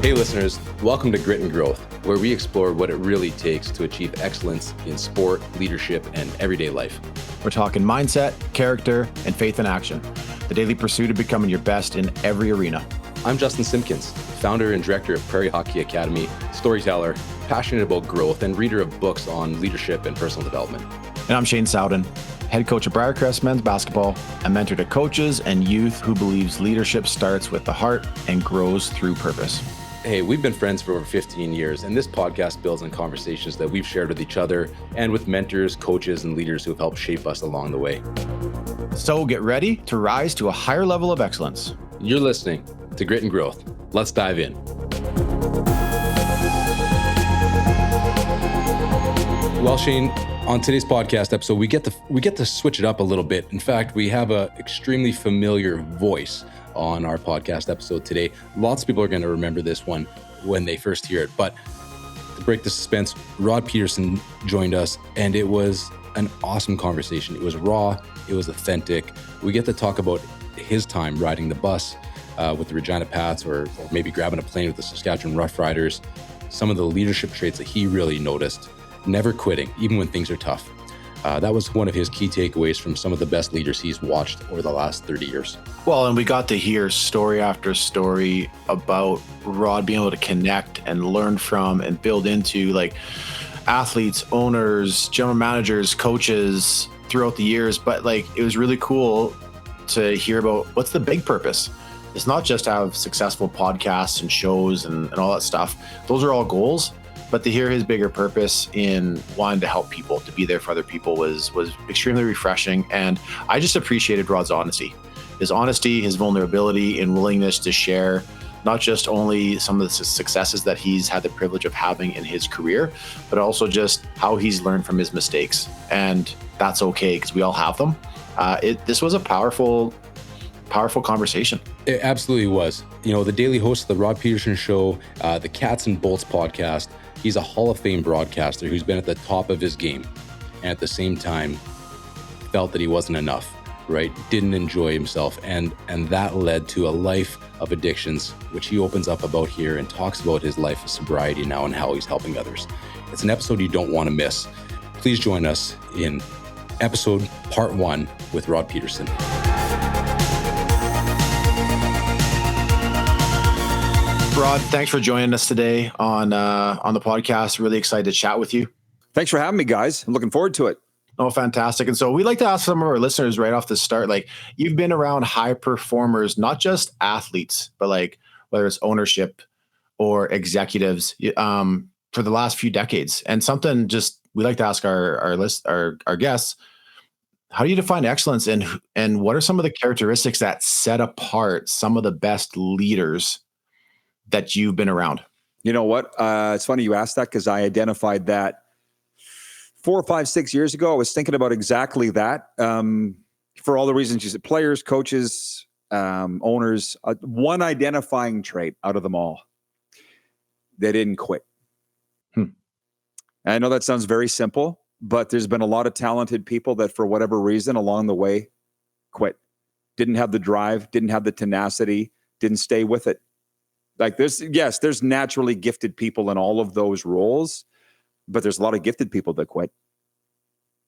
Hey listeners, welcome to Grit and Growth, where we explore what it really takes to achieve excellence in sport, leadership, and everyday life. We're talking mindset, character, and faith in action. The daily pursuit of becoming your best in every arena. I'm Justin Simpkins, founder and director of Prairie Hockey Academy, storyteller, passionate about growth, and reader of books on leadership and personal development. And I'm Shane Sowden, head coach of Briarcrest men's basketball, a mentor to coaches and youth who believes leadership starts with the heart and grows through purpose. Hey, we've been friends for over 15 years, and this podcast builds on conversations that we've shared with each other and with mentors, coaches, and leaders who have helped shape us along the way. So get ready to rise to a higher level of excellence. You're listening to Grit and Growth. Let's dive in. Well, Shane, on today's podcast episode, we get to switch it up a little bit. In fact, we have an extremely familiar voice on our podcast episode today. Lots of people are going to remember this one when they first hear it. But to break the suspense, Rod Pedersen joined us, and it was an awesome conversation. It was raw. It was authentic. We get to talk about his time riding the bus with the Regina Pats, or maybe grabbing a plane with the Saskatchewan Roughriders, some of the leadership traits that he really noticed, never quitting, even when things are tough. That was one of his key takeaways from some of the best leaders he's watched over the last 30 years. Well, and we got to hear story after story about Rod being able to connect and learn from and build into like athletes, owners, general managers, coaches throughout the years. But like, it was really cool to hear about what's the big purpose. It's not just to have successful podcasts and shows and all that stuff. Those are all goals. But to hear his bigger purpose in wanting to help people, to be there for other people was extremely refreshing. And I just appreciated Rod's honesty. His honesty, his vulnerability, and willingness to share not just only some of the successes that he's had the privilege of having in his career, but also just how he's learned from his mistakes. And that's okay, because we all have them. This was a powerful conversation. It absolutely was. You know, the daily host of the Rod Pedersen Show, the Cats and Bolts podcast, he's a Hall of Fame broadcaster who's been at the top of his game, and at the same time felt that he wasn't enough, right? Didn't enjoy himself. And that led to a life of addictions, which he opens up about here and talks about his life of sobriety now and how he's helping others. It's an episode you don't want to miss. Please join us in episode part 1 with Rod Pedersen. Rod, thanks for joining us today on the podcast. Really excited to chat with you. Thanks for having me, guys. I'm looking forward to it. Oh, fantastic. And so we'd like to ask some of our listeners right off the start, like, you've been around high performers, not just athletes, but like whether it's ownership or executives for the last few decades. And something just we like to ask our guests, how do you define excellence, and what are some of the characteristics that set apart some of the best leaders that you've been around? You know what? It's funny you asked that, because I identified that 4, 5, 6 years ago. I was thinking about exactly that for all the reasons you said: players, coaches, owners. One identifying trait out of them all: they didn't quit. I know that sounds very simple, but there's been a lot of talented people that, for whatever reason along the way, quit. Didn't have the drive, didn't have the tenacity, didn't stay with it. Like there's naturally gifted people in all of those roles, but there's a lot of gifted people that quit,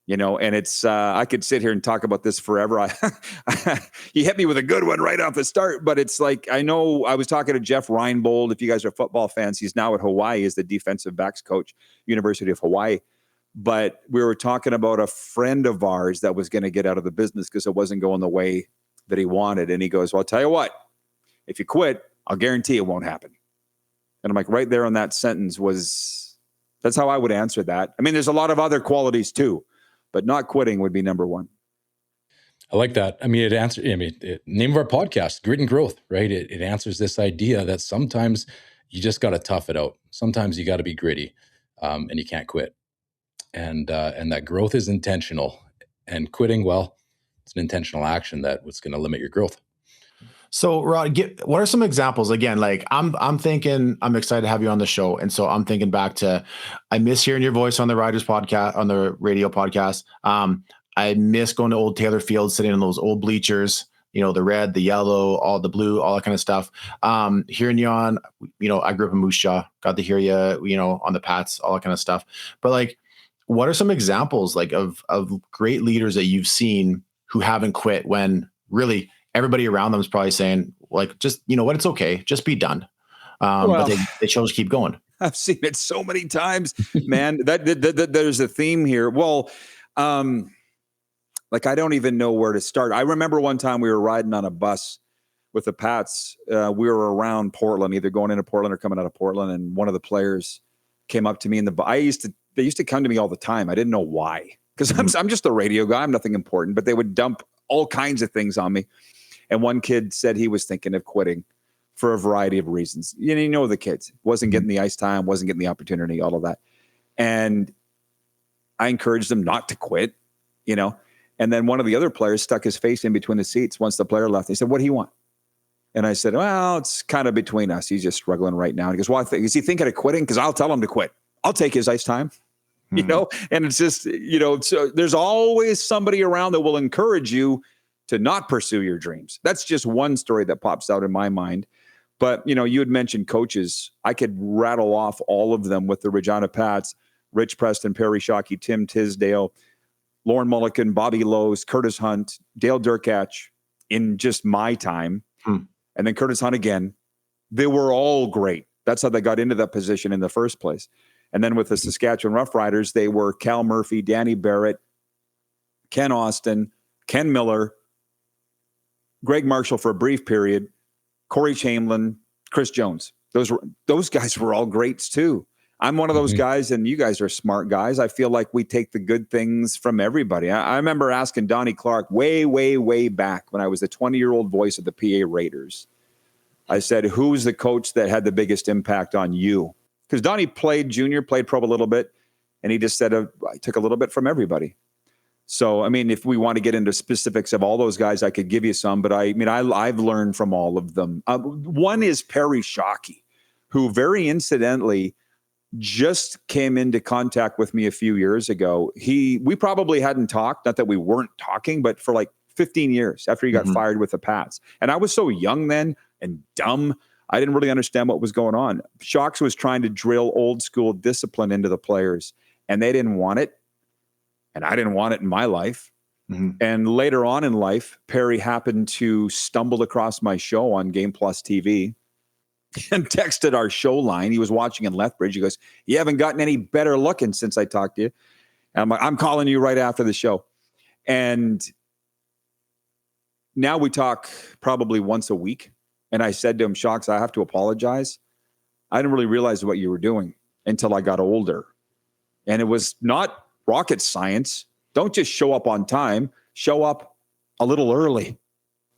you know, and it's, I could sit here and talk about this forever. You hit me with a good one right off the start, but it's like, I know I was talking to Jeff Reinbold. If you guys are football fans, he's now at Hawaii as the defensive backs coach, University of Hawaii. But we were talking about a friend of ours that was going to get out of the business because it wasn't going the way that he wanted. And he goes, well, I'll tell you what, if you quit, I'll guarantee it won't happen. And I'm like, right there on that sentence that's how I would answer that. I mean, there's a lot of other qualities too, but not quitting would be number one. I like that. I mean, name of our podcast, Grit and Growth, right? It answers this idea that sometimes you just got to tough it out. Sometimes you got to be gritty, and you can't quit. And that growth is intentional, and quitting, well, it's an intentional action that was going to limit your growth. So, Rod, what are some examples? Again, like I'm thinking, I'm excited to have you on the show, and so I'm thinking back to, I miss hearing your voice on the Riders podcast, on the radio podcast. I miss going to Old Taylor Field, sitting on those old bleachers, the red, the yellow, all the blue, all that kind of stuff. Hearing you on, I grew up in Moose Jaw, got to hear you, on the Pats, all that kind of stuff. But like, what are some examples like of great leaders that you've seen who haven't quit when really everybody around them is probably saying like, just, what, it's okay, just be done. But they chose to keep going. I've seen it so many times, man. that there's a theme here. Well, like I don't even know where to start. I remember one time we were riding on a bus with the Pats. We were around Portland, either going into Portland or coming out of Portland, and one of the players came up to me they used to come to me all the time. I didn't know why, because I'm just a radio guy. I'm nothing important, but they would dump all kinds of things on me. And one kid said he was thinking of quitting for a variety of reasons. You know the kids. Wasn't getting the ice time, wasn't getting the opportunity, all of that. And I encouraged him not to quit, And then one of the other players stuck his face in between the seats once the player left. He said, "What do you want?" And I said, "Well, it's kind of between us. He's just struggling right now." And he goes, "Well, is he thinking of quitting? Because I'll tell him to quit. I'll take his ice time." And it's just, so there's always somebody around that will encourage you to not pursue your dreams. That's just one story that pops out in my mind. But, you had mentioned coaches. I could rattle off all of them with the Regina Pats: Rich Preston, Perry Shockey, Tim Tisdale, Lauren Mulliken, Bobby Lowe's, Curtis Hunt, Dale Durkach in just my time. And then Curtis Hunt again. They were all great. That's how they got into that position in the first place. And then with the Saskatchewan Roughriders, they were Cal Murphy, Danny Barrett, Ken Austin, Ken Miller, Greg Marshall for a brief period, Corey Chamberlain, Chris Jones. Those guys were all greats too. I'm one of those guys, and you guys are smart guys. I feel like we take the good things from everybody. I remember asking Donnie Clark way, way, way back when I was the 20-year-old voice of the PA Raiders. I said, "Who's the coach that had the biggest impact on you?" Because Donnie played junior, played pro a little bit, and he just said, "I took a little bit from everybody." So, I mean, if we want to get into specifics of all those guys, I could give you some, but I've learned from all of them. One is Perry Shockey, who very incidentally just came into contact with me a few years ago. We probably hadn't talked, not that we weren't talking, but for like 15 years after he got fired with the Pats. And I was so young then and dumb, I didn't really understand what was going on. Shocks was trying to drill old school discipline into the players, and they didn't want it. And I didn't want it in my life. And later on in life, Perry happened to stumble across my show on Game Plus TV and texted our show line. He was watching in Lethbridge. He goes, "You haven't gotten any better looking since I talked to you." And I'm like, "I'm calling you right after the show." And now we talk probably once a week. And I said to him, "Shocks, I have to apologize. I didn't really realize what you were doing until I got older. And it was not rocket science. Don't just show up on time. Show up a little early."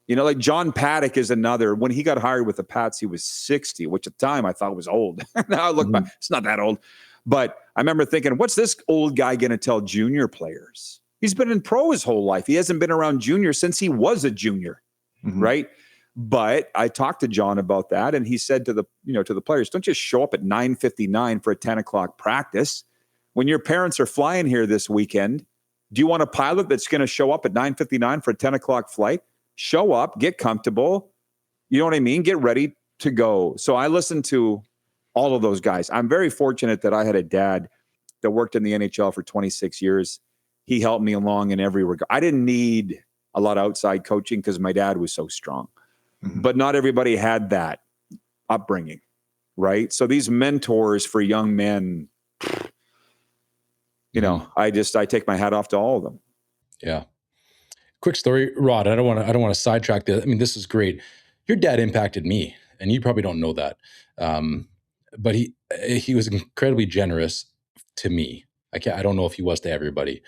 Like John Paddock is another. When he got hired with the Pats, he was 60, which at the time I thought was old. Now I look back, it's not that old. But I remember thinking, what's this old guy going to tell junior players? He's been in pro his whole life. He hasn't been around junior since he was a junior, right? But I talked to John about that, and he said to the players, "Don't just show up at 9:59 for a 10 o'clock practice. When your parents are flying here this weekend, do you want a pilot that's going to show up at 9:59 for a 10 o'clock flight? Show up, get comfortable. You know what I mean? Get ready to go." So I listened to all of those guys. I'm very fortunate that I had a dad that worked in the NHL for 26 years. He helped me along in every regard. I didn't need a lot of outside coaching because my dad was so strong. But not everybody had that upbringing, right? So these mentors for young men, I take my hat off to all of them. Yeah. Quick story, Rod. I don't want to sidetrack this. I mean, this is great. Your dad impacted me, and you probably don't know that. But he was incredibly generous to me. I don't know if he was to everybody,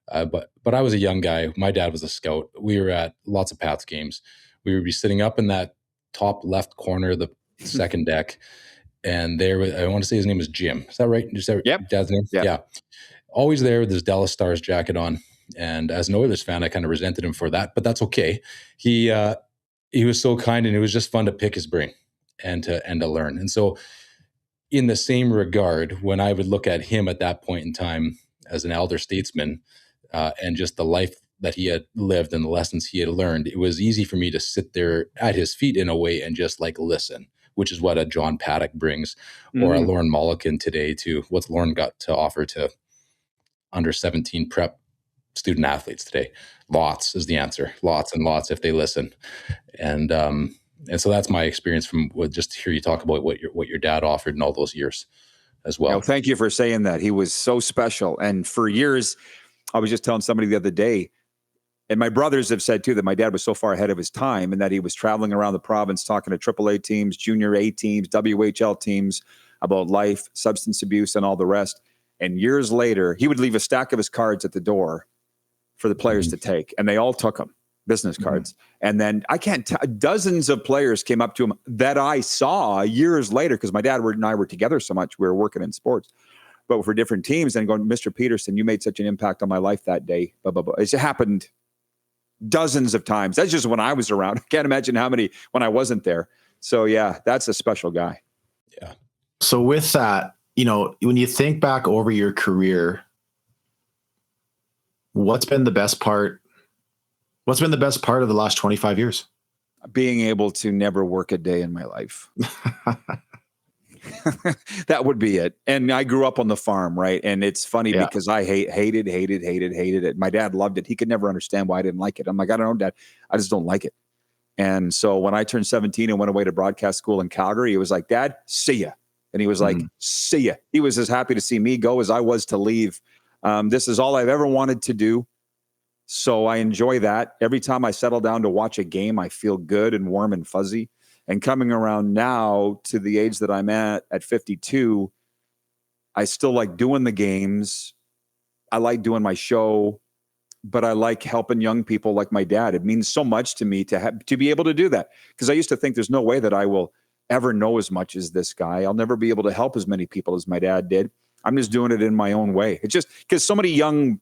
but I was a young guy. My dad was a scout. We were at lots of Pats games. We would be sitting up in that top left corner of the second deck, and I want to say his name was Jim. Is that right? Is that Yep. Dad's name? Yeah. Always there with his Dallas Stars jacket on. And as an Oilers fan, I kind of resented him for that, but that's okay. He was so kind, and it was just fun to pick his brain and to learn. And so, in the same regard, when I would look at him at that point in time as an elder statesman, and just the life that he had lived and the lessons he had learned, it was easy for me to sit there at his feet in a way and just like listen, which is what a John Paddock brings, or a Mhm. Lauren Mulliken today to what's Lauren got to offer to under 17 prep student athletes today. Lots is the answer. Lots and lots if they listen. And so that's my experience from what, just to hear you talk about what your dad offered in all those years as No, well. thank you for saying that. He was so special. And for years, I was just telling somebody the other day, and my brothers have said too, that my dad was so far ahead of his time and that he was traveling around the province talking to AAA teams, junior A teams, WHL teams about life, substance abuse, and all the rest. And years later, he would leave a stack of his cards at the door for the players to take, and they all took them, business cards. And then dozens of players came up to him that I saw years later, because my dad and I were together so much. We were working in sports, but for different teams, and going, Mr. Pedersen, you made such an impact on my life that day. Blah, blah, blah. It's happened dozens of times. That's just when I was around. I can't imagine how many when I wasn't there. So yeah, that's a special guy. Yeah. So with that, when you think back over your career, what's been the best part? What's been the best part of the last 25 years? Being able to never work a day in my life. That would be it. And I grew up on the farm, right? And it's funny because I hated it. My dad loved it. He could never understand why I didn't like it. I'm like, I don't know, Dad. I just don't like it. And so when I turned 17 and went away to broadcast school in Calgary, he was like, Dad, see ya. And he was like, see ya. He was as happy to see me go as I was to leave. This is all I've ever wanted to do. So I enjoy that. Every time I settle down to watch a game, I feel good and warm and fuzzy. And coming around now to the age that I'm at 52, I still like doing the games. I like doing my show, but I like helping young people like my dad. It means so much to me to be able to do that. Because I used to think there's no way that I will ever know as much as this guy. I'll never be able to help as many people as my dad did. I'm just doing it in my own way. It's just because so many young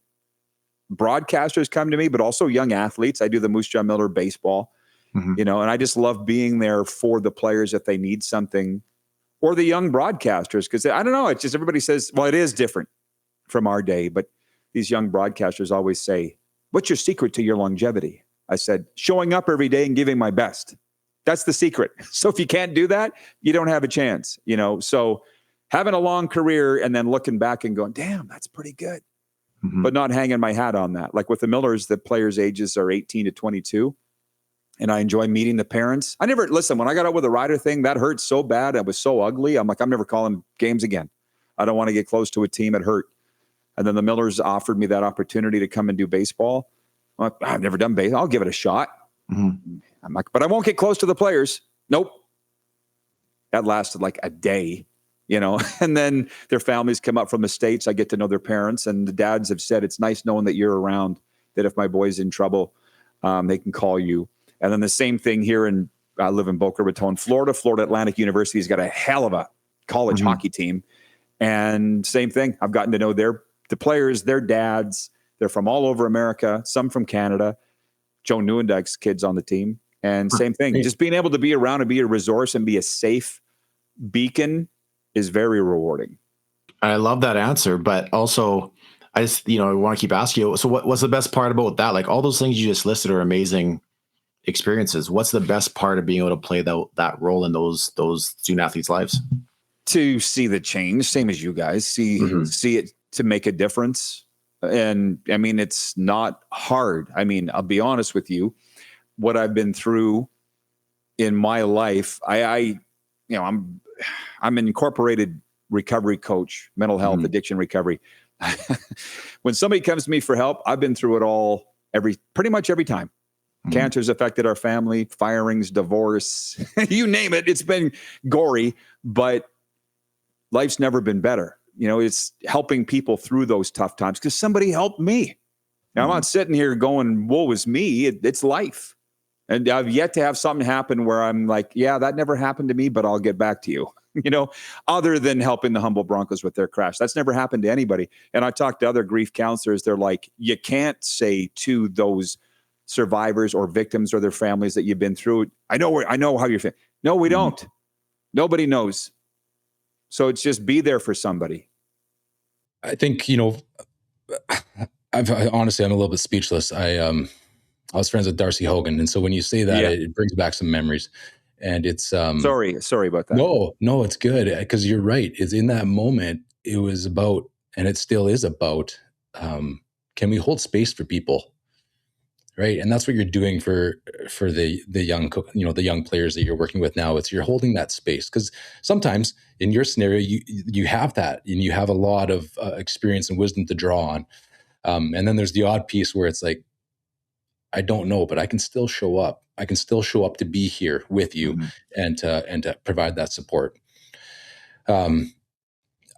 broadcasters come to me, but also young athletes. I do the Moose Jaw Miller baseball, and I just love being there for the players if they need something, or the young broadcasters. Because I don't know, it's just everybody says, well, it is different from our day, but these young broadcasters always say, what's your secret to your longevity? I said, showing up every day and giving my best. That's the secret. So if you can't do that, you don't have a chance, So having a long career and then looking back and going, damn, that's pretty good. But not hanging my hat on that. Like with the Millers, the players' ages are 18 to 22. And I enjoy meeting the parents. When I got out with the Ryder thing, that hurt so bad. I was so ugly. I'm like, I'm never calling games again. I don't want to get close to a team. It hurt. And then the Millers offered me that opportunity to come and do baseball. I'm like, I've never done baseball. I'll give it a shot. I'm like, but I won't get close to the players. Nope. That lasted like a day. And then their families come up from the States. I get to know their parents, and the dads have said, it's nice knowing that you're around, that if my boy's in trouble, they can call you. And then the same thing here I live in Boca Raton, Florida. Florida Atlantic University's got a hell of a college hockey team. And same thing. I've gotten to know the players, their dads. They're from all over America, some from Canada. Joe Newendike's kids on the team. And same thing, just being able to be around and be a resource and be a safe beacon is very rewarding. I love that answer, but also I just, I want to keep asking you. So what's the best part about that? Like all those things you just listed are amazing experiences. What's the best part of being able to play that role in those student athletes' lives? To see the change, same as you guys, see it, to make a difference. And I mean, it's not hard. I mean, I'll be honest with you, what I've been through in my life, I'm an incorporated recovery coach, mental health, addiction recovery. When somebody comes to me for help, I've been through it all pretty much every time. Cancer's affected our family, firings, divorce, you name it. It's been gory, but life's never been better. It's helping people through those tough times because somebody helped me. Now, I'm not sitting here going, woe is me. It's life. And I've yet to have something happen where I'm like, yeah, that never happened to me, but I'll get back to you. Other than helping the Humboldt Broncos with their crash. That's never happened to anybody. And I talked to other grief counselors. They're like, you can't say to those survivors or victims or their families that you've been through, I know how you're feeling. No, we don't. Nobody knows. So it's just be there for somebody. I think, Honestly, I'm a little bit speechless. I was friends with Darcy Hogan, and so when you say that, Yeah. it brings back some memories. And it's Sorry about that. no, it's good because you're right. It's in that moment. It was about, and it still is about. Can we hold space for people, right? And that's what you're doing for the young the young players that you're working with now. It's you're holding that space because sometimes in your scenario you have that and you have a lot of experience and wisdom to draw on. And then there's the odd piece where it's like, I don't know, but I can still show up. I can still show up to be here with you and to provide that support.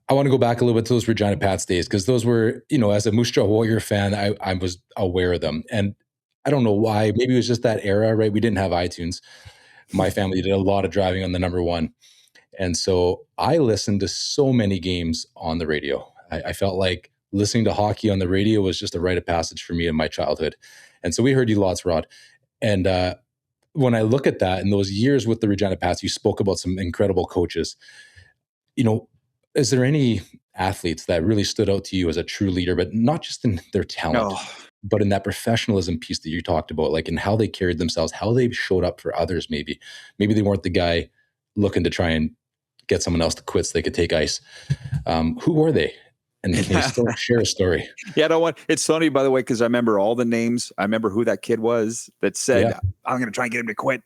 I want to go back a little bit to those Regina Pats days because those were, as a Moose Jaw Warrior fan, I was aware of them. And I don't know why. Maybe it was just that era, right? We didn't have iTunes. My family did a lot of driving on the number one. And so I listened to so many games on the radio. I felt like listening to hockey on the radio was just a rite of passage for me in my childhood. And so we heard you lots, Rod. And when I look at that in those years with the Regina Pats, you spoke about some incredible coaches. Is there any athletes that really stood out to you as a true leader, but not just in their talent, but in that professionalism piece that you talked about, like in how they carried themselves, how they showed up for others? Maybe they weren't the guy looking to try and get someone else to quit so they could take ice. Who were they? And can you still share a story? Yeah, it's funny, by the way, because I remember all the names. I remember who that kid was that said, I'm going to try and get him to quit.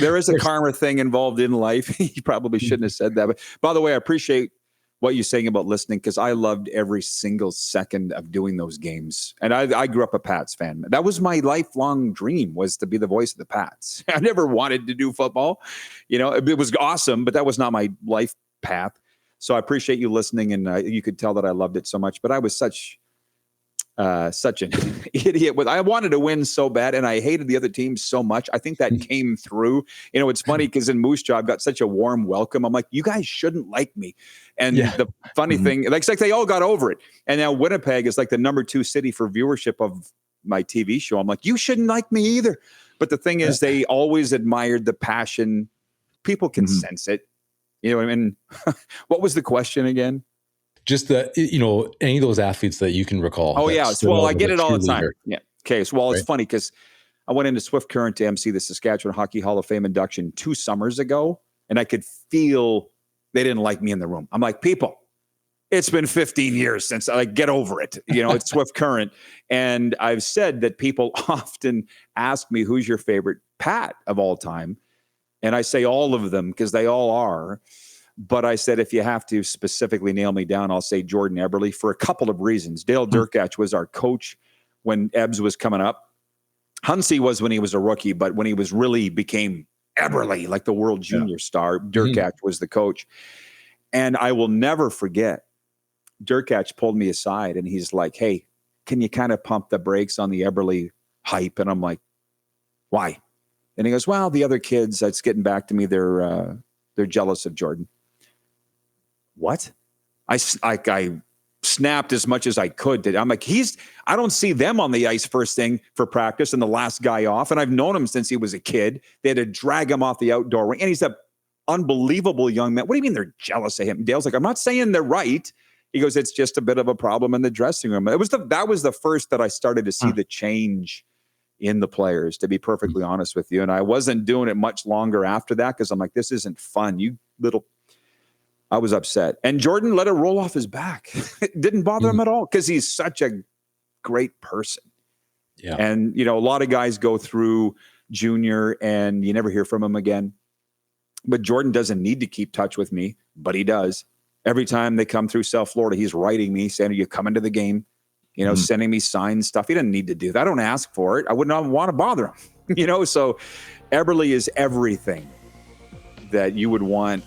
There is a karma thing involved in life. He probably shouldn't have said that. But by the way, I appreciate what you're saying about listening because I loved every single second of doing those games. And I grew up a Pats fan. That was my lifelong dream, was to be the voice of the Pats. I never wanted to do football. It was awesome, but that was not my life path. So I appreciate you listening, and you could tell that I loved it so much. But I was such an idiot. I wanted to win so bad, and I hated the other team so much. I think that came through. It's funny because in Moose Jaw, I've got such a warm welcome. I'm like, you guys shouldn't like me. And the funny thing, it's like they all got over it. And now Winnipeg is like the number 2 city for viewership of my TV show. I'm like, you shouldn't like me either. But the thing is, they always admired the passion. People can sense it. What was the question again? Just any of those athletes that you can recall. Oh, yeah. Well, I get it all the time. Leader. Yeah. Okay. So, it's funny because I went into Swift Current to MC the Saskatchewan Hockey Hall of Fame induction 2 summers ago, and I could feel they didn't like me in the room. I'm like, people, it's been 15 years since get over it. It's Swift Current. And I've said that people often ask me, who's your favorite Pat of all time? And I say all of them because they all are. But I said, if you have to specifically nail me down, I'll say Jordan Eberle for a couple of reasons. Dale Durkach was our coach when Ebbs was coming up. Hunsey was when he was a rookie, but when he was really became Eberle, like the world junior star, Durkach was the coach. And I will never forget, Durkach pulled me aside and he's like, hey, can you kind of pump the brakes on the Eberle hype? And I'm like, why? And he goes, well, the other kids, it's getting back to me. They're jealous of Jordan. What? I snapped as much as I could. I'm like, I don't see them on the ice first thing for practice and the last guy off. And I've known him since he was a kid. They had to drag him off the outdoor ring. And he's an unbelievable young man. What do you mean they're jealous of him? Dale's like, I'm not saying they're right. He goes, it's just a bit of a problem in the dressing room. That was the first that I started to see the change in the players, to be perfectly honest with you. And I wasn't doing it much longer after that because I'm like, this isn't fun. I was upset. And Jordan let it roll off his back. It didn't bother him at all because he's such a great person. Yeah. And, a lot of guys go through junior and you never hear from him again. But Jordan doesn't need to keep touch with me, but he does. Every time they come through South Florida, he's writing me saying, are you coming to the game? Sending me signed stuff. He didn't need to do that. I don't ask for it. I would not want to bother him, So Eberle is everything that you would want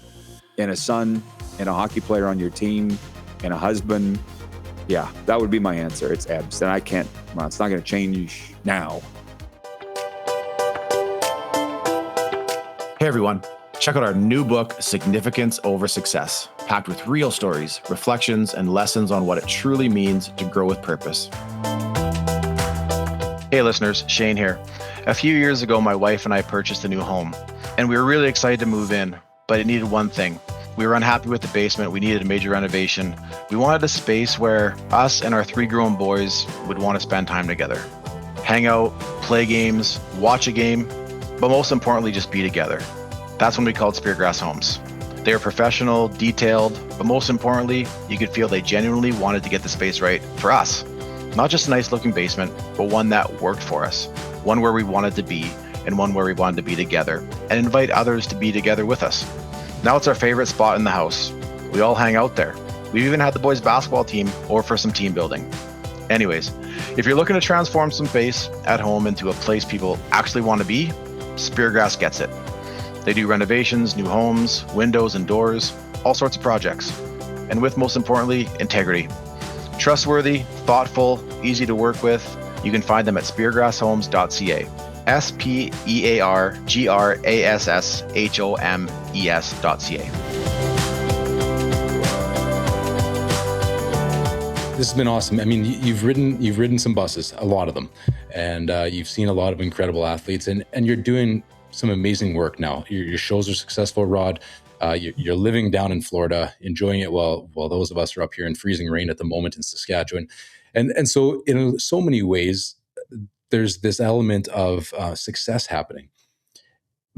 in a son, in a hockey player on your team, in a husband. Yeah, that would be my answer. It's Ebbs. And it's not going to change now. Hey, everyone. Check out our new book, Significance Over Success, packed with real stories, reflections, and lessons on what it truly means to grow with purpose. Hey, listeners, Shane here. A few years ago, my wife and I purchased a new home, and we were really excited to move in, but it needed one thing. We were unhappy with the basement. We needed a major renovation. We wanted a space where us and our 3 grown boys would want to spend time together. Hang out, play games, watch a game, but most importantly, just be together. That's when we called Speargrass Homes. They were professional, detailed, but most importantly, you could feel they genuinely wanted to get the space right for us. Not just a nice looking basement, but one that worked for us. One where we wanted to be, and one where we wanted to be together, and invite others to be together with us. Now it's our favorite spot in the house. We all hang out there. We've even had the boys' basketball team over for some team building. Anyways, if you're looking to transform some space at home into a place people actually want to be, Speargrass gets it. They do renovations, new homes, windows and doors, all sorts of projects. And with, most importantly, integrity. Trustworthy, thoughtful, easy to work with. You can find them at speargrasshomes.ca. SPEARGRASSHOMES.ca. This has been awesome. I mean, you've ridden some buses, a lot of them, and you've seen a lot of incredible athletes, and you're doing some amazing work now. Your shows are successful, Rod. You're living down in Florida, enjoying it while those of us are up here in freezing rain at the moment in Saskatchewan, and so in so many ways, there's this element of success happening.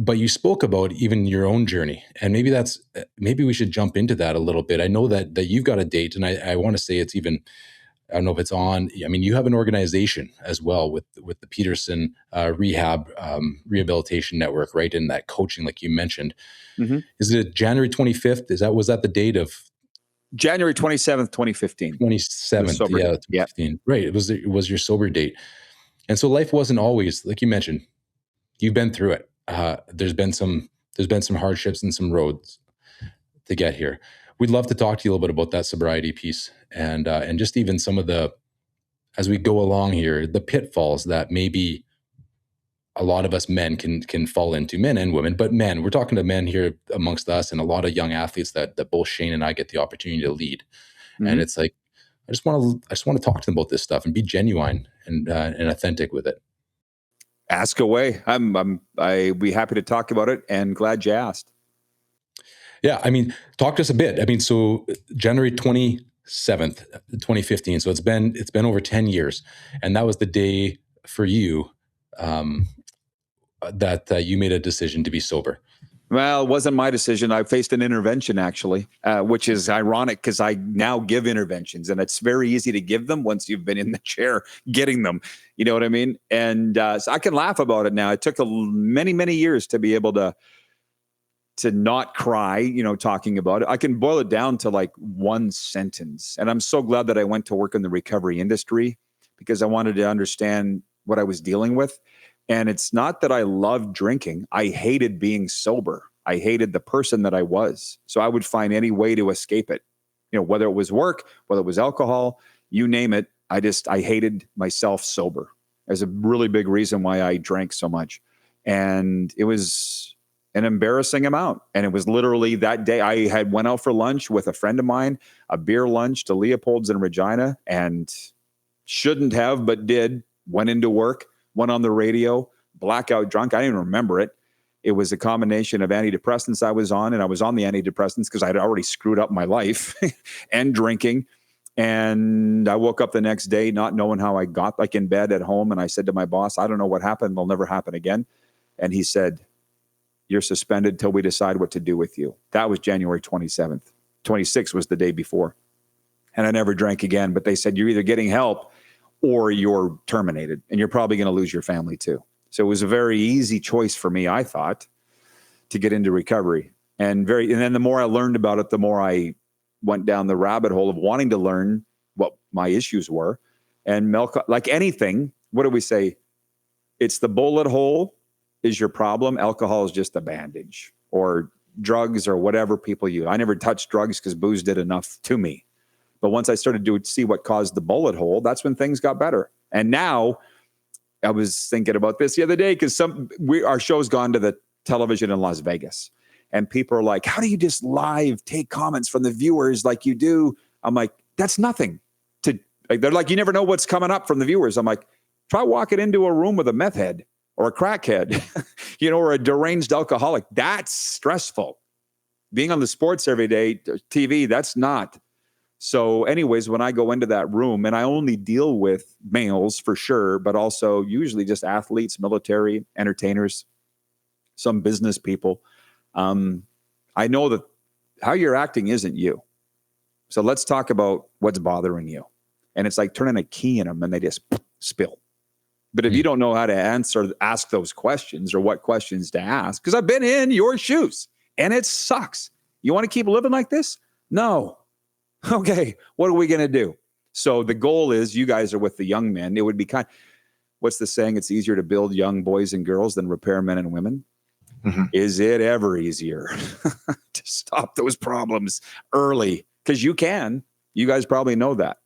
But you spoke about even your own journey, and maybe we should jump into that a little bit. I know that you've got a date, and I want to say it's even, I don't know if it's on. I mean, you have an organization as well with the Pedersen rehabilitation network, right? In that coaching, like you mentioned. Mm-hmm. Is it January 25th? Was that the date of January 27th, 2015? 27th, yeah, 2015. Yeah. Right. It was your sober date. And so life wasn't always, like you mentioned, you've been through it. There's been some hardships and some roads to get here. We'd love to talk to you a little bit about that sobriety piece and just even some of the, as we go along here, the pitfalls that maybe a lot of us men can fall into, men and women, but men, we're talking to men here amongst us and a lot of young athletes that both Shane and I get the opportunity to lead. Mm-hmm. And it's like, I just want to talk to them about this stuff and be genuine and authentic with it. Ask away. I'd be happy to talk about it and glad you asked. Yeah. I mean, talk to us a bit. I mean, so January 27th, 2015. So it's been over 10 years. And that was the day for you that you made a decision to be sober. Well, it wasn't my decision. I faced an intervention, actually, which is ironic because I now give interventions, and it's very easy to give them once you've been in the chair getting them. You know what I mean? And so I can laugh about it now. It took many, many years to be able to not cry, talking about it. I can boil it down to like one sentence. And I'm so glad that I went to work in the recovery industry because I wanted to understand what I was dealing with. And it's not that I loved drinking. I hated being sober. I hated the person that I was. So I would find any way to escape it. Whether it was work, whether it was alcohol, you name it. I hated myself sober. There's a really big reason why I drank so much. And it was an embarrassing amount. And it was literally that day I had went out for lunch with a friend of mine, a beer lunch to Leopold's in Regina, and shouldn't have, but did, went into work. Went on the radio, blackout drunk. I didn't even remember it. It was a combination of antidepressants I was on, and I was on the antidepressants because I'd already screwed up my life and drinking. And I woke up the next day not knowing how I got in bed at home. And I said to my boss, I don't know what happened. It'll never happen again. And he said, you're suspended till we decide what to do with you. That was January 27th. 26th was the day before. And I never drank again. But they said, you're either getting help or you're terminated, and you're probably going to lose your family too. So it was a very easy choice for me, I thought, to get into recovery. And then the more I learned about it, the more I went down the rabbit hole of wanting to learn what my issues were. And like anything, what do we say? It's the bullet hole is your problem. Alcohol is just a bandage, or drugs, or whatever people use. I never touched drugs because booze did enough to me. But once I started to see what caused the bullet hole, that's when things got better. And now I was thinking about this the other day because our show's gone to the television in Las Vegas, and people are like, how do you just live take comments from the viewers like you do? I'm like, that's nothing. They're like, you never know what's coming up from the viewers. I'm like, try walking into a room with a meth head or a crackhead, or a deranged alcoholic. That's stressful. Being on the sports every day, TV, that's not. So anyways, when I go into that room, and I only deal with males for sure, but also usually just athletes, military, entertainers, some business people. I know that how you're acting isn't you. So let's talk about what's bothering you. And it's like turning a key in them and they just spill. But if you don't know how to ask those questions or what questions to ask, because I've been in your shoes and it sucks. You want to keep living like this? No. Okay. What are we going to do? So the goal is you guys are with the young men. It would be what's the saying? It's easier to build young boys and girls than repair men and women. Mm-hmm. Is it ever easier to stop those problems early? Because you can. You guys probably know that.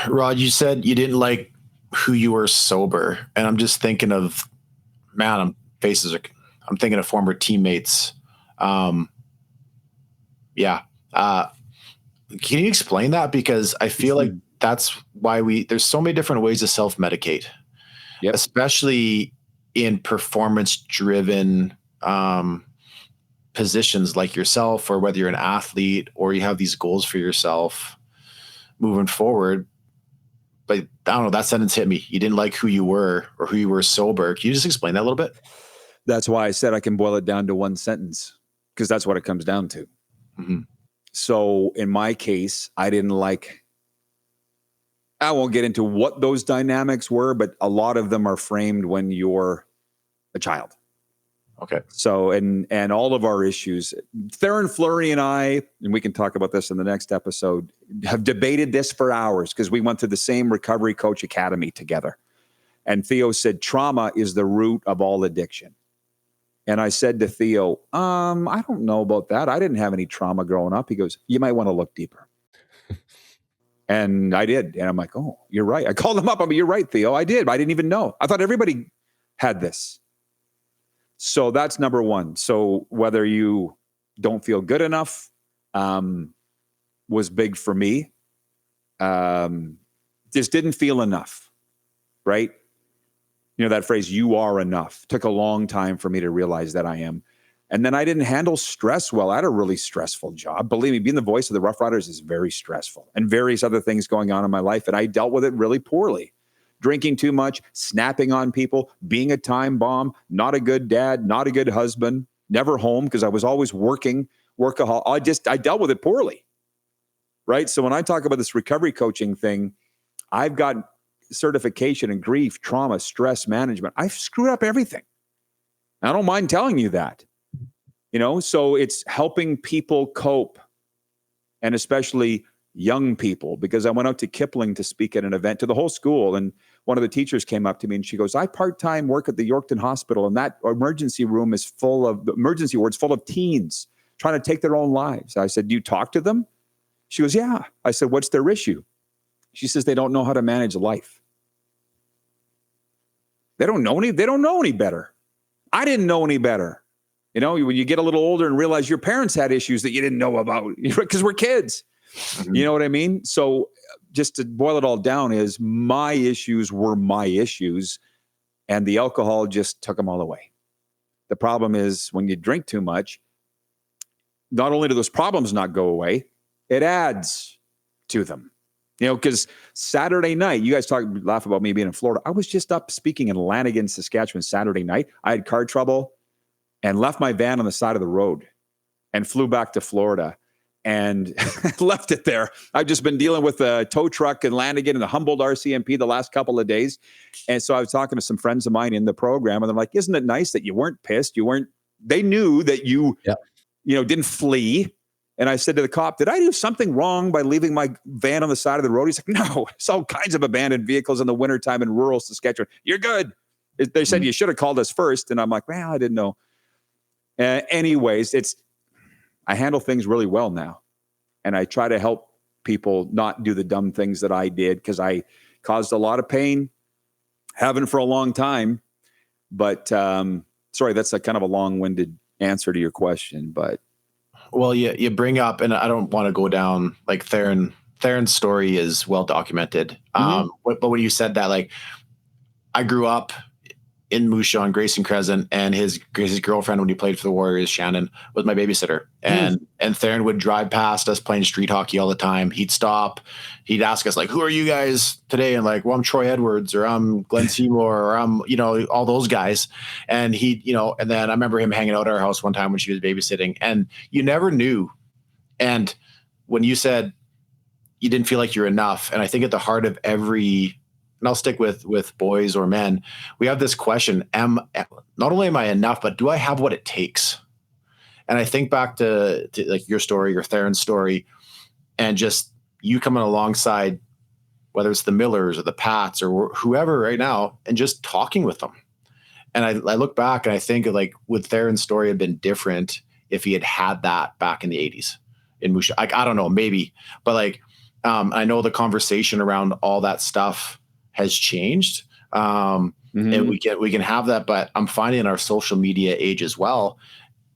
Rod, you said you didn't like who you were sober. And I'm just thinking of, I'm thinking of former teammates. Can you explain that? Because I feel like that's why there's so many different ways to self-medicate, especially in performance-driven positions like yourself, or whether you're an athlete or you have these goals for yourself moving forward. But I don't know, that sentence hit me. You didn't like who you were or who you were sober. Can you just explain that a little bit? That's why I said I can boil it down to one sentence, because that's what it comes down to. Mm-hmm. So in my case, I won't get into what those dynamics were, but a lot of them are framed when you're a child. Okay. So, and all of our issues, Theron Fleury and I, and we can talk about this in the next episode, have debated this for hours because we went through the same recovery coach academy together. And Theo said, trauma is the root of all addiction. And I said to Theo, I don't know about that. I didn't have any trauma growing up. He goes, you might want to look deeper. And I did. And I'm like, oh, you're right. I called him up. You're right, Theo. I did. I didn't even know. I thought everybody had this. So that's number one. So whether you don't feel good enough was big for me. Just didn't feel enough, right? You know, that phrase, you are enough, took a long time for me to realize that I am. And then I didn't handle stress well. I had a really stressful job. Believe me, being the voice of the Rough Riders is very stressful, and various other things going on in my life. And I dealt with it really poorly. Drinking too much, snapping on people, being a time bomb, not a good dad, not a good husband, never home because I was always working, workaholic. I dealt with it poorly, right? So when I talk about this recovery coaching thing, I've got certification in grief, trauma, stress management. I've screwed up everything. I don't mind telling you that, so it's helping people cope, and especially young people, because I went out to Kipling to speak at an event to the whole school. And one of the teachers came up to me and she goes, I part-time work at the Yorkton Hospital, and that emergency room is the emergency ward's full of teens trying to take their own lives. I said, do you talk to them? She goes, yeah. I said, what's their issue? She says, they don't know how to manage life. They don't know any better. I didn't know any better. When you get a little older and realize your parents had issues that you didn't know about because we're kids. Mm-hmm. You know what I mean? So just to boil it all down is my issues were my issues, and the alcohol just took them all away. The problem is when you drink too much, not only do those problems not go away, it adds to them. Because Saturday night, you guys laugh about me being in Florida. I was just up speaking in Lanigan, Saskatchewan Saturday night. I had car trouble and left my van on the side of the road and flew back to Florida. And left it there. I've just been dealing with a tow truck in Lanigan and the Humboldt RCMP the last couple of days. And so I was talking to some friends of mine in the program, and they're like, isn't it nice that you weren't pissed? They knew that you didn't flee. And I said to the cop, did I do something wrong by leaving my van on the side of the road? He's like, no, it's all kinds of abandoned vehicles in the wintertime in rural Saskatchewan. You're good. They said, you should have called us first. And I'm like, well, I didn't know. Anyways, I handle things really well now, and I try to help people not do the dumb things that I did, because I caused a lot of pain, haven't for a long time. But sorry, that's a kind of a long-winded answer to your question. But well, you bring up, and I don't want to go down like Theron's story is well documented. Mm-hmm. But when you said that, like, I grew up in Moose Jaw on Grayson Crescent, and his girlfriend when he played for the Warriors, Shannon, was my babysitter. And Theron would drive past us playing street hockey all the time. He'd stop. He'd ask us, like, who are you guys today? And like, well, I'm Troy Edwards, or I'm Glenn Seymour, or I'm, all those guys. And and then I remember him hanging out at our house one time when she was babysitting, and you never knew. And when you said you didn't feel like you're enough, and I think at the heart of every, and I'll stick with boys or men, we have this question: not only am I enough, but do I have what it takes? And I think back to like your story, your Theron story, and just you coming alongside, whether it's the Millers or the Pats or whoever right now, and just talking with them. And I look back and I think, like, would Theron's story have been different if he had that back in the 80s in Musha? I don't know, maybe, but like, I know the conversation around all that stuff has changed, and we can have that, but I'm finding in our social media age as well,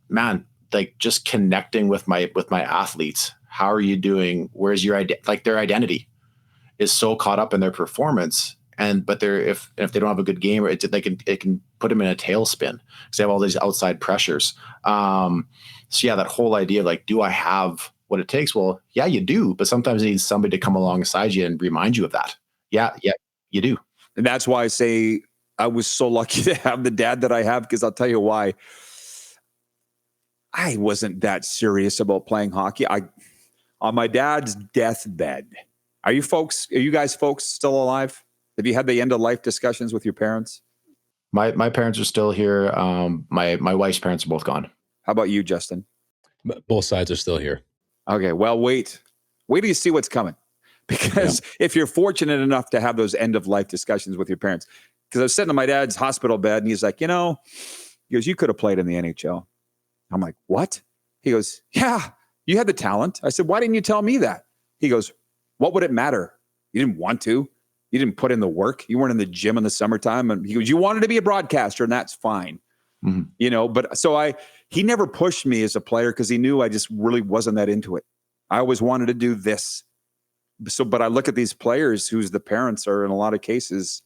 man, like just connecting with my athletes. How are you doing? Where's your like their identity is so caught up in their performance, but if they don't have a good game, or it can put them in a tailspin because they have all these outside pressures. So yeah, that whole idea of like, do I have what it takes? Well, yeah, you do, but sometimes you need somebody to come alongside you and remind you of that. Yeah, you do. And that's why I say I was so lucky to have the dad that I have, because I'll tell you why. I wasn't that serious about playing hockey. On my dad's deathbed. Are you guys folks still alive? Have you had the end of life discussions with your parents? My parents are still here. My wife's parents are both gone. How about you, Justin? Both sides are still here. Okay, well, wait till you see what's coming. Because if you're fortunate enough to have those end of life discussions with your parents, because I was sitting on my dad's hospital bed and he's like, he goes, you could have played in the NHL. I'm like, what? He goes, yeah, you had the talent. I said, why didn't you tell me that? He goes, what would it matter? You didn't want to. You didn't put in the work. You weren't in the gym in the summertime. And he goes, you wanted to be a broadcaster, and that's fine. But so he never pushed me as a player because he knew I just really wasn't that into it. I always wanted to do this. But I look at these players whose the parents are in a lot of cases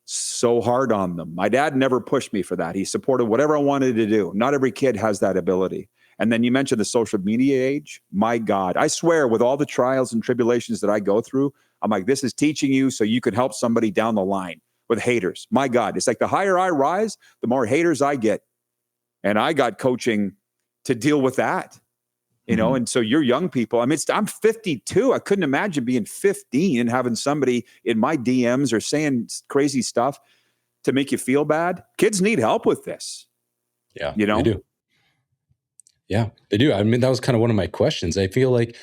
so hard on them. My dad never pushed me for that. He supported whatever I wanted to do. Not every kid has that ability. And then you mentioned the social media age. My God, I swear, with all the trials and tribulations that I go through, I'm like, this is teaching you so you could help somebody down the line with haters. My God, it's like the higher I rise, the more haters I get. And I got coaching to deal with that. And so you're young people. I mean, I'm 52. I couldn't imagine being 15 and having somebody in my DMs or saying crazy stuff to make you feel bad. Kids need help with this. Yeah, they do. Yeah, they do. I mean, that was kind of one of my questions. I feel like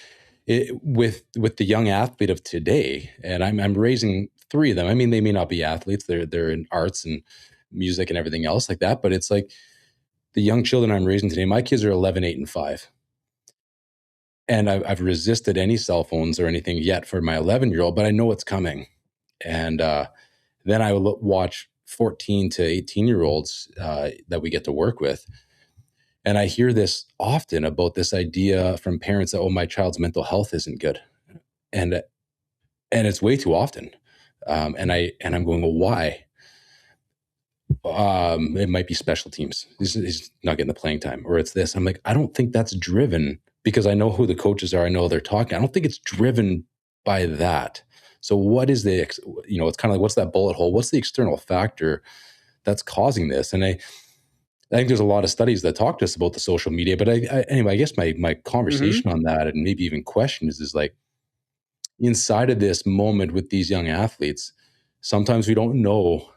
with the young athlete of today, and I'm raising 3 of them. I mean, they may not be athletes. They're in arts and music and everything else like that. But it's like the young children I'm raising today, my kids are 11, 8, and 5. And I've resisted any cell phones or anything yet for my 11-year-old, but I know it's coming. And then I will watch 14 to 18-year-olds that we get to work with. And I hear this often about this idea from parents that, my child's mental health isn't good. And it's way too often. And I'm going, well, why? It might be special teams. He's not getting the playing time, or it's this. I'm like, I don't think that's driven, because I know who the coaches are. I know they're talking. I don't think it's driven by that. So what is it's kind of like, what's that bullet hole? What's the external factor that's causing this? And I think there's a lot of studies that talk to us about the social media, but anyway, I guess my conversation on that, and maybe even question is like, inside of this moment with these young athletes, sometimes we don't know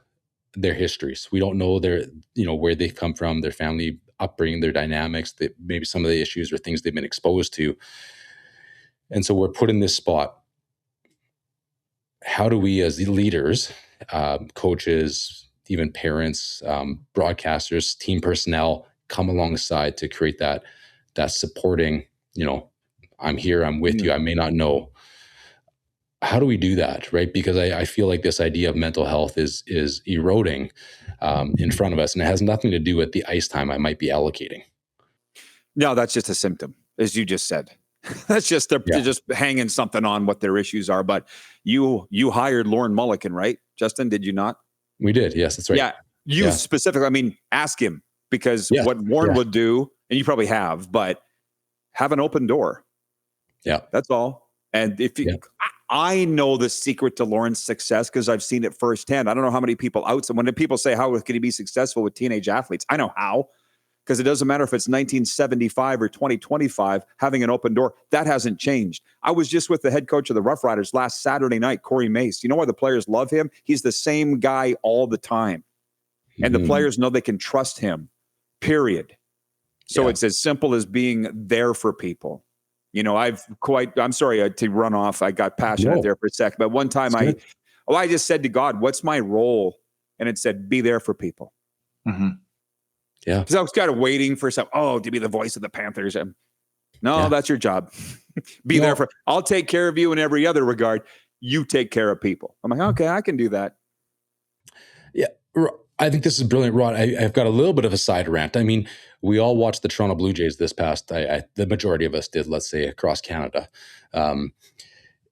their histories. We don't know their, where they've come from, their family upbringing, their dynamics, maybe some of the issues or things they've been exposed to. And so we're put in this spot. How do we, as leaders, coaches, even parents, broadcasters, team personnel, come alongside to create that supporting, I'm here, I'm with you, I may not know. How do we do that, right? Because I feel like this idea of mental health is eroding in front of us, and it has nothing to do with the ice time I might be allocating. No, that's just a symptom, as you just said. That's just they're just hanging something on what their issues are. But you hired Lauren Mulliken, right, Justin? Did you not? We did. Yes, that's right. Yeah. You specifically, I mean, ask him, because what Warren would do, and you probably have, but have an open door. Yeah. That's all. And if you, I know the secret to Lauren's success because I've seen it firsthand. I don't know how many people outside, when people say, how can he be successful with teenage athletes? I know how, because it doesn't matter if it's 1975 or 2025, having an open door, that hasn't changed. I was just with the head coach of the Rough Riders last Saturday night, Corey Mace. You know why the players love him? He's the same guy all the time. And the players know they can trust him, period. So it's as simple as being there for people. You know, I'm sorry to run off. I got passionate there for a second. But one time I just said to God, what's my role? And it said, be there for people. Mm-hmm. Yeah. Because I was kind of waiting for to be the voice of the Panthers. No, that's your job. Be there for, I'll take care of you in every other regard. You take care of people. I'm like, okay, I can do that. Yeah. I think this is brilliant, Rod. I've got a little bit of a side rant. I mean, we all watched the Toronto Blue Jays this past, the majority of us did, let's say, across Canada. And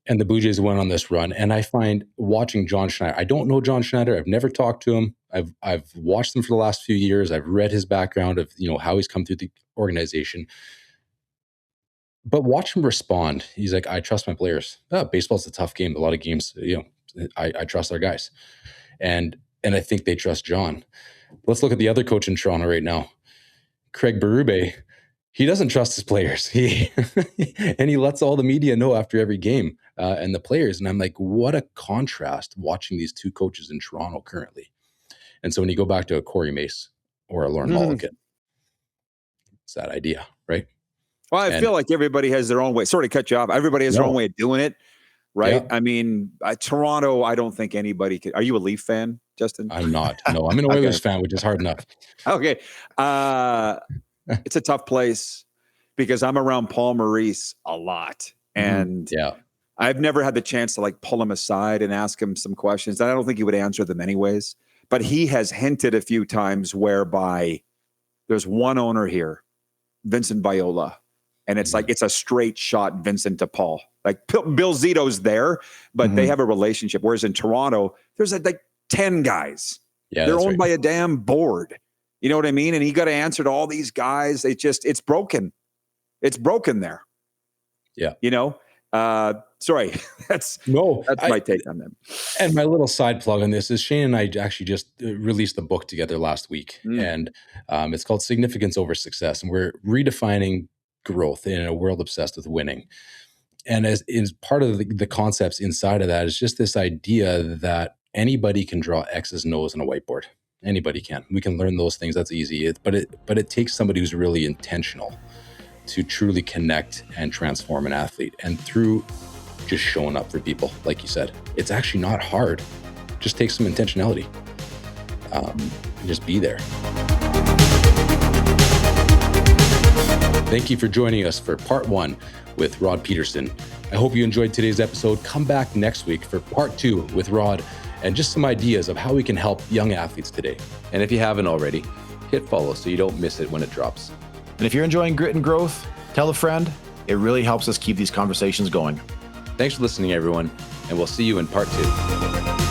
the Blue Jays went on this run. And I find watching John Schneider, I don't know John Schneider. I've never talked to him. I've watched him for the last few years. I've read his background of, how he's come through the organization. But watch him respond. He's like, I trust my players. Baseball's a tough game. A lot of games, I trust our guys. And I think they trust John. Let's look at the other coach in Toronto right now, Craig Berube. He doesn't trust his players. And he lets all the media know after every game and the players. And I'm like, what a contrast watching these two coaches in Toronto currently. And so when you go back to a Corey Mace or a Lauren Mulligan, it's that idea, right? Well, I feel like everybody has their own way. Sorry to cut you off. Everybody has their own way of doing it, right? Yeah. I mean, Toronto, I don't think anybody can. Are you a Leaf fan, Justin? I'm not. No, I'm an Oilers fan, which is hard enough. Okay. It's a tough place because I'm around Paul Maurice a lot. And I've never had the chance to pull him aside and ask him some questions. And I don't think he would answer them anyways. But he has hinted a few times whereby there's one owner here, Vincent Viola. And it's it's a straight shot Vincent to Paul. Bill Zito's there, but they have a relationship. Whereas in Toronto, there's 10 guys. Yeah, they're owned by a damn board. You know what I mean? And he got to answer to all these guys. It's broken. It's broken there. Yeah. Sorry. That's my take on them. And my little side plug on this is Shane and I actually just released a book together last week. And it's called Significance Over Success. And we're redefining growth in a world obsessed with winning. And as part of the concepts inside of that is just this idea that anybody can draw X's and O's on a whiteboard. Anybody can. We can learn those things. That's easy. But it takes somebody who's really intentional to truly connect and transform an athlete. And through just showing up for people, like you said, it's actually not hard. It just takes some intentionality. And just be there. Thank you for joining us for part 1 with Rod Pedersen. I hope you enjoyed today's episode. Come back next week for part 2 with Rod and just some ideas of how we can help young athletes today. And if you haven't already, hit follow so you don't miss it when it drops. And if you're enjoying Grit and Growth, tell a friend. It really helps us keep these conversations going. Thanks for listening, everyone, and we'll see you in part 2.